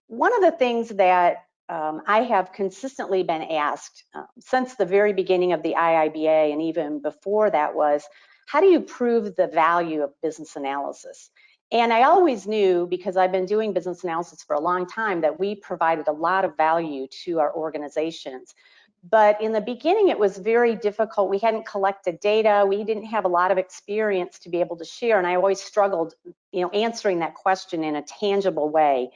One of the things that I have consistently been asked since the very beginning of the IIBA and even before that was, how do you prove the value of business analysis? And I always knew, because I've been doing business analysis for a long time, that we provided a lot of value to our organizations. But in the beginning, it was very difficult. We hadn't collected data. We didn't have a lot of experience to be able to share. And I always struggled, answering that question in a tangible way.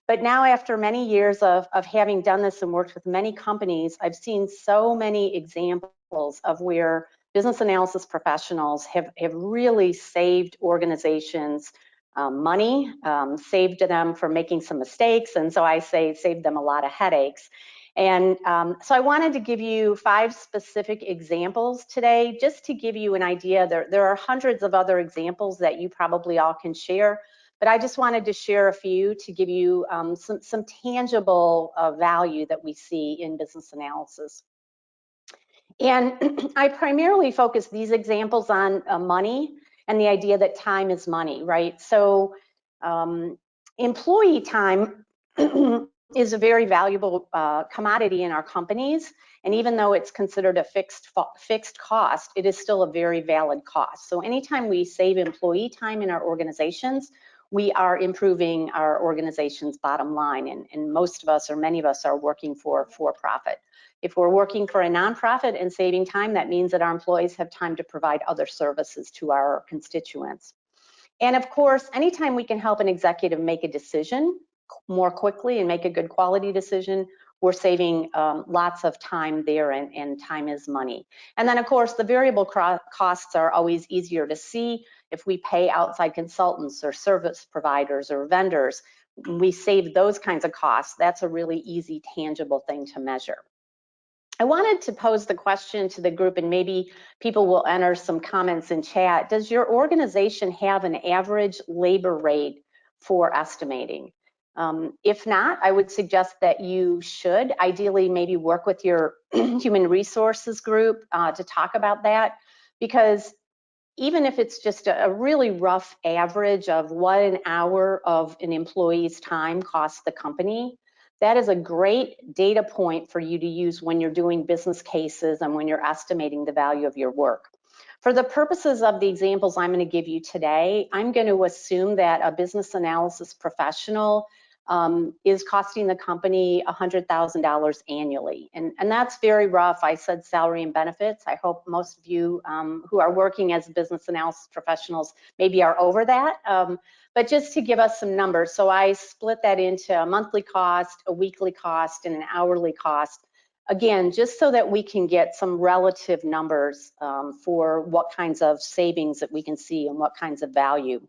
But now, after many years of having done this and worked with many companies, I've seen so many examples of where business analysis professionals have really saved organizations money, saved them from making some mistakes, and so I say saved them a lot of headaches. And so I wanted to give you 5 specific examples today, just to give you an idea. There are hundreds of other examples that you probably all can share, but I just wanted to share a few to give you some tangible value that we see in business analysis. And I primarily focus these examples on money and the idea that time is money, right? So employee time is a very valuable commodity in our companies. And even though it's considered a fixed cost, it is still a very valid cost. So anytime we save employee time in our organizations, we are improving our organization's bottom line. And most of us, or many of us, are working for profit. If we're working for a nonprofit and saving time, that means that our employees have time to provide other services to our constituents. And of course, anytime we can help an executive make a decision more quickly and make a good quality decision, we're saving lots of time there, and time is money. And then of course, the variable costs are always easier to see. If we pay outside consultants or service providers or vendors, we save those kinds of costs. That's a really easy, tangible thing to measure. I wanted to pose the question to the group, and maybe people will enter some comments in chat. Does your organization have an average labor rate for estimating? If not, I would suggest that you should ideally maybe work with your human resources group to talk about that, because even if it's just a really rough average of what an hour of an employee's time costs the company, that is a great data point for you to use when you're doing business cases and when you're estimating the value of your work. For the purposes of the examples I'm going to give you today, I'm going to assume that a business analysis professional is costing the company $100,000 annually. And that's very rough. I said salary and benefits. I hope most of you who are working as business analysis professionals maybe are over that. But just to give us some numbers, so I split that into a monthly cost, a weekly cost, and an hourly cost. Again, just so that we can get some relative numbers for what kinds of savings that we can see and what kinds of value.